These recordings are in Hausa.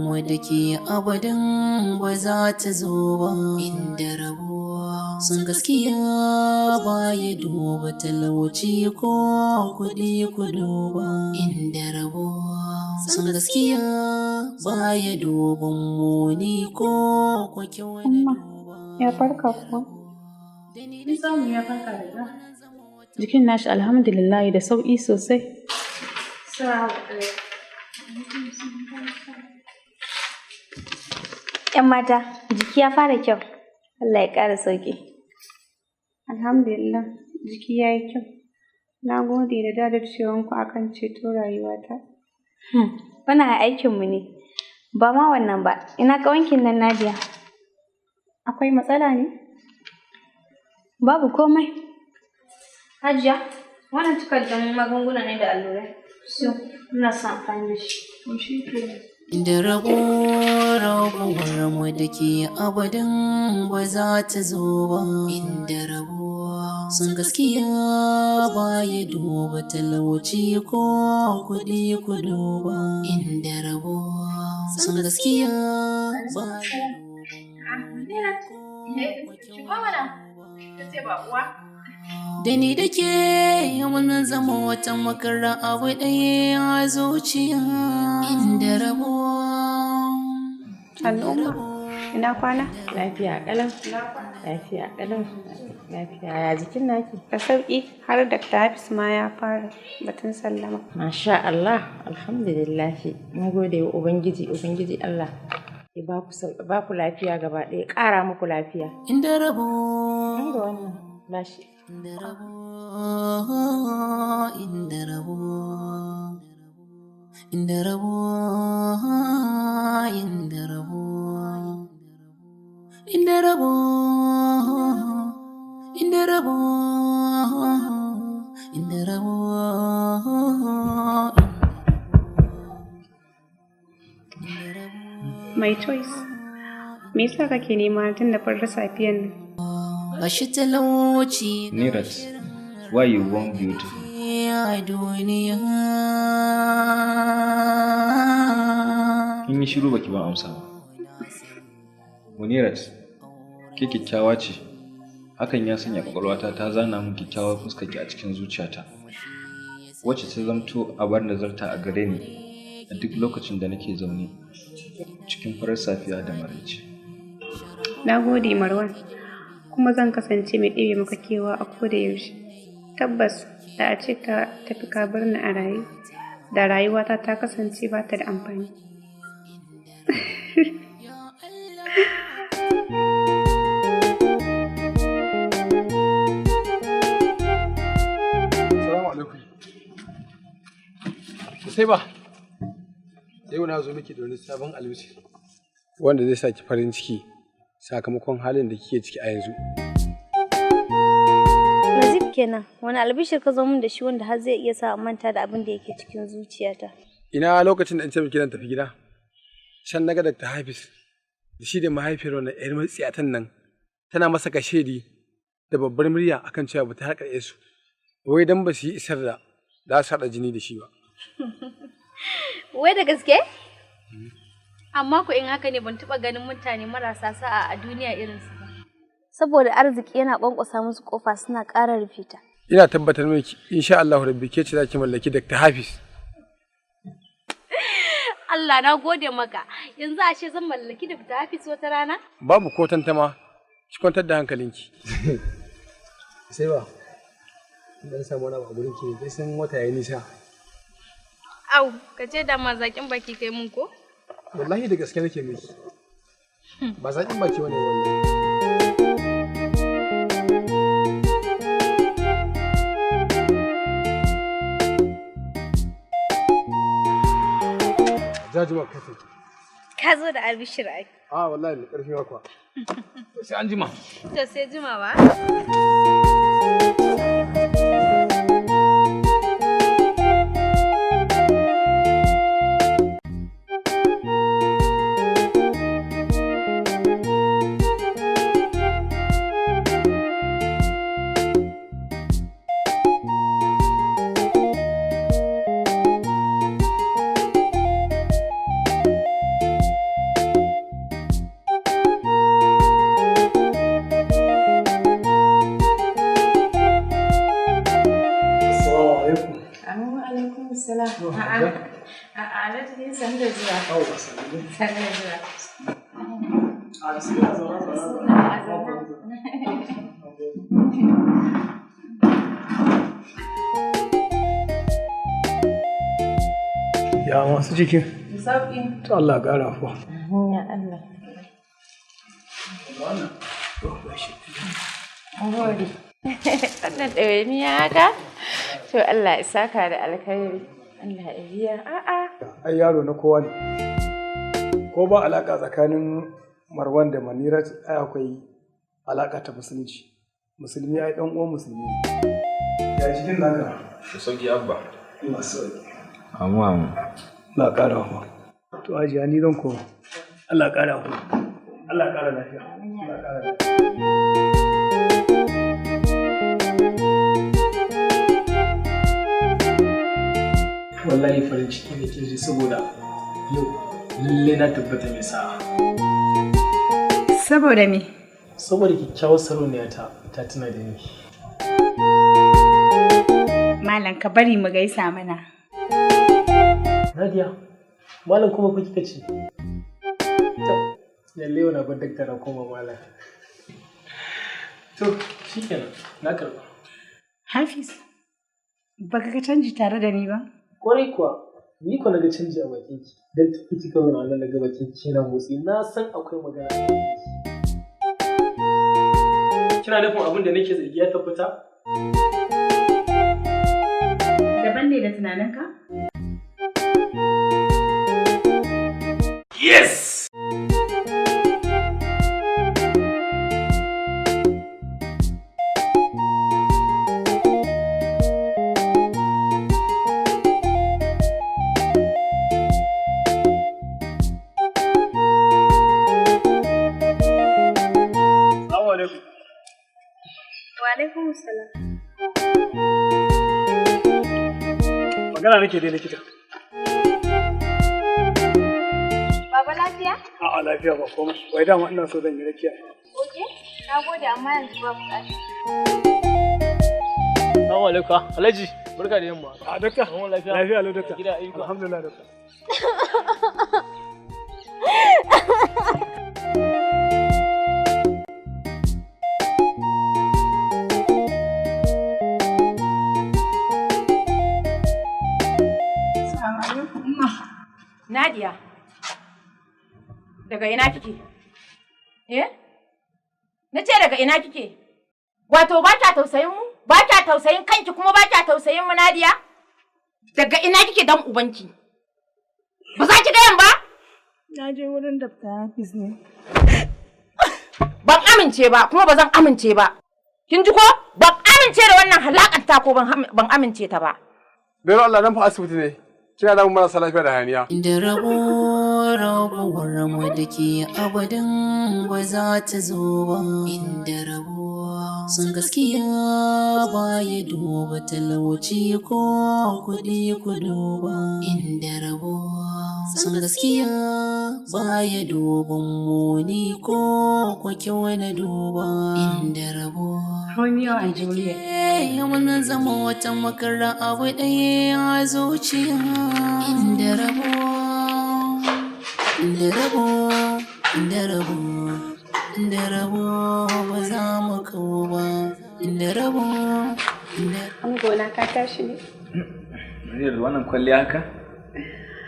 mu da ke abadan ba za ta zo ba. Inda rabuwa sun gaskiya ba ya duba talauci ko kuɗi ku duba. Inda rabuwa sun gaskiya ba ya duban muni ko kwake wani duba. Ya farka kuwa? Sun samu ya farka da jikin nashi alhamdulillah da sauƙi sosai. ‘Yan mata, jiki ya fara kyau. Allah ya ƙara sauƙi. Alhamdulillah, jiki ya yi kyau. Na gode da jajircewanku akan ceto rayuwata. Wannan aikinmu ne. Ba ma wannan ba, ina ƙawankin nan Nadia. Akwai matsala ne? Babu komai. Hajiya, wannan takardar magunguna ne da allurai. So, ina son amfani da shi. Da rabuwar mu da ke abadan ba za ta zo ba. Inda rabuwa sun gaskiya ba ya duba talauci ko kuɗi ku duba. Inda rabuwa sun gaskiya ba ya duba. Da ni da ke mun zama wata makara abu ɗaya a zuciya. Inda rabuwa. Al'umma, ina kwana? Lafiya ƙalau. Lafiya ƙalau. Lafiya ya jikin naki? Da sauƙi har Dr. Hafiz ma ya fara batun sallama. Masha Allah, alhamdulillah. Mun gode wa Ubangiji Allah. Ya ba ku lafiya gaba ɗaya, ƙara muku lafiya. Inda rabuwa. Inda wannan bashi. Inda rabuwa, inda rabuwa, inda rabuwa, inda rabuwa, inda rabuwa, inda rabuwa, inda rabuwa. My choice. Me yasa kake nema tun da farar safiyan nan? Bashi talauci. Neeraj, why you born beautiful? Kin yi shiru baki ban amsa ba. Munirat, ke kyakkyawa ce. Hakan ya sanya kwakwalwata ta zana min kyakkyawar fuskarki a cikin zuciyata. Wacce ta zamto a bar nazarta a gare ni a duk lokacin da nake zaune cikin farar safiya da maraice. Na gode Marwan. Kuma zan kasance mai ɗebe maka kewa a koda yaushe. Tabbas da a ce ka tafi ka bar ni a raye, da rayuwata ta kasance ba ta da amfani. Assalamu alaikum. Sai ba, yau na zo miki da wani sabon albishir wanda zai saki farin ciki sakamakon halin da kike ciki a yanzu. Nazif kenan, wani albishir ka zo min da shi wanda har zai iya sa manta da abin da yake cikin zuciyata. Ina lokacin da in ce miki zan tafi gida, can naga Dr. Hafiz da shi da mahaifiyar wannan ƴar matsiyatan nan tana masa kashedi da babbar murya akan cewa ba ta harkar su. Wai dan ba su yi isar da za su haɗa jini da shi ba. Wai da gaske? Amma ku in haka ne ban taɓa ganin mutane marasa sa'a a duniya irinsu ba. Saboda arziki yana ƙwanƙwasa musu ƙofa suna ƙara rufe ta. Ina tabbatar miki insha Allah rabbi ke ce zaki mallaki Dr. Hafiz. Allah na gode maka. Yanzu ashe zan mallaki Dr. Hafiz wata rana? Babu ko tantama. Ki kwantar da hankalinki. Sai ba. Dan samu wani abu gurin ki ne sai wata yayi nisa. Au, ka ce da ma zakin baki kai mun ko? Wallahi da gaske nake miki. Ba zaƙin baki wani wallahi. Jajima kafe. Ka zo da albishir ai. Wallahi mai ƙarfi ma kuwa. Sai an jima. To sai jima ba. san da zuwa. San da zuwa. Ya masu cikin? Sauƙi. To Allah ƙara fa. Ya Allah. Gode. Wannan ɗawainiya haka? To Allah ya saka da alkhairi. Allah ya biya. A'a. Ai yaro na kowa ne. Ko ba alaƙa tsakanin Marwan da Manirat ai akwai alaƙa ta musulunci. Musulmi ai ɗan uwan musulmi. Ya cikin naka? Da sauki abba. Allah sauki. Amu. Allah ƙara fa. To ajiya ni zan koma. Allah ƙara fa. Allah ƙara lafiya. Allah ƙara lafiya. Wallahi farin ciki ne ke ji saboda yau lalle na tabbata mai sa'a. Saboda me? Saboda kyakkyawar sarauniya ta tuna da ni. Malam ka bari mu gaisa mana. Nadia, malam kuma fa kika ce. Lalle yau na bar daktara koma malam. To, shikenan, na karba. Hafiz, baka ka canji tare da ni ba? Kwarai kuwa, ni ko naga canji a bakin ki. Dan tafi kika zo nan naga bakin ki na motsi, na san akwai magana. Kina nufin abin da nake zargi ya tabbata? Daban ne da tunaninka? Yes! Alaikum salam. Magana nake dai likita. Baba lafiya? A'a lafiya ba komai. Wai dama ina so zan yi rakiya. Oke, na gode amma yanzu ba buƙata. Assalamu alaikum. Alhaji, barka da yamma. A dokta. Lafiya. Lafiya lau dokta. Gida ayyuka. Alhamdulillah dokta. Nadia, daga ina kike? Na ce daga ina kike? Wato ba kya tausayin mu? Ba kya tausayin kanki kuma ba kya tausayin mu Nadia? Daga ina kike dan ubanki? Ba za ki gayan ba? Na je wurin Dr. Hafiz ne. Ban amince ba kuma ba zan amince ba. Kin ji ko? Ban amince da wannan halakar ta ko ban amince ta ba. Bero Allah nan fa asibiti ne. Kina da marasa lafiya da hayaniya. Da rabuwar mu da ke abadin ba za ta zo ba. Inda rabuwa sun gaskiya ba ya duba talauci ko kuɗi ku duba. Inda rabuwa sun gaskiya ba ya duba muni ko kyau na duba. Inda rabuwa Romeo and Juliet. Wannan zama wata makara abu ɗaya a zuciya. Inda rabo, inda rabo, inda rabo, inda rabo ba za mu kawo ba. Inda rabo, inda Angona ka tashi ne? Mariya da wannan kwalliya haka?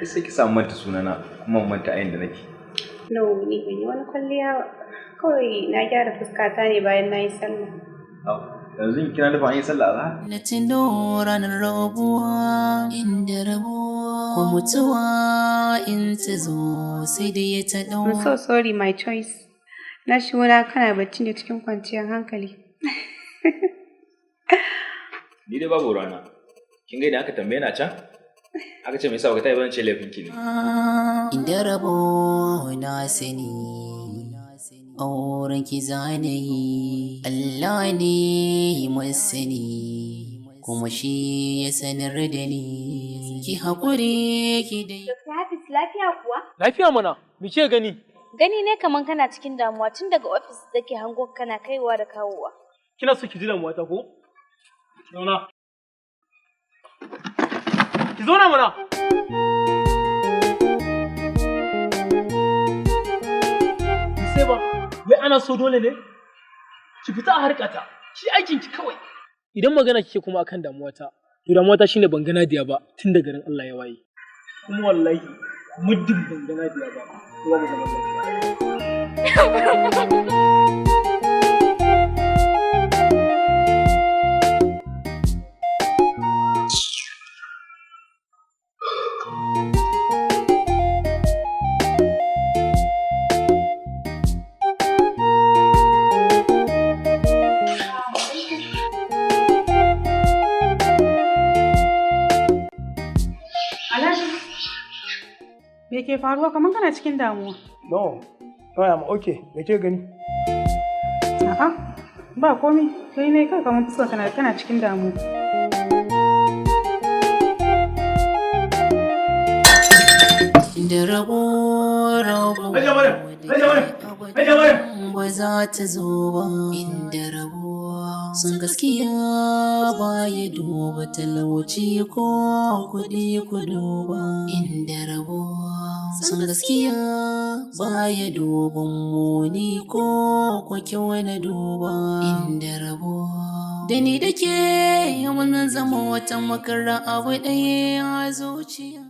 Sai ki samu manta sunana kuma manta ayin da nake. No, ni ban yi wani kwalliya ba. Kawai na gyara fuskata ne bayan na yi sallah. Yanzu kina nufin an yi sallah azhar? na tuno ranar rabuwa. Inda rabuwa, ko mutuwa in ta zo sai da ya ta I'm so sorry my choice. Na shigo na kana bacci ne cikin kwanciyar hankali. Ni dai babu rana. Kin ga idan aka tambaye na can? Aka ce me yasa baka tayi ba zan ce laifin ki ne. Inda rabo na sani, auren ki zane yi, Allah ne masani, kuma shi ya sanar da ni. Ki haƙuri ki dai. Dr. Hafiz lafiya kuwa? Lafiya mana, me ke gani? Gani ne kaman kana cikin damuwa tun daga ofis dake hango kana kaiwa da kawowa. Kina so ki ji damuwa ta ko? Zauna. Ki zauna mana. ana so dole ne ki fita a harkata shi aikin ki kawai idan magana kike kuma akan damuwata to damuwata shine ban ga Nadiya ba tun da garin Allah ya waye kuma wallahi muddin ban ga Nadiya ba kuma ba zama lafiya Me ke faruwa kamar kana cikin damuwa? No, I'm okay. Me ke gani? A'a, ba komai. Kai ne kai kamar fuskar kana cikin damuwa. Da rabo ba za ta zo ba inda rabuwa sun gaskiya ba ya duba talauci ko kuɗi ku duba inda rabuwa sun gaskiya ba ya duba muni ko kyau na duba inda rabuwa da ni da ke yawan zama wata makarar abu ɗaya a zuciya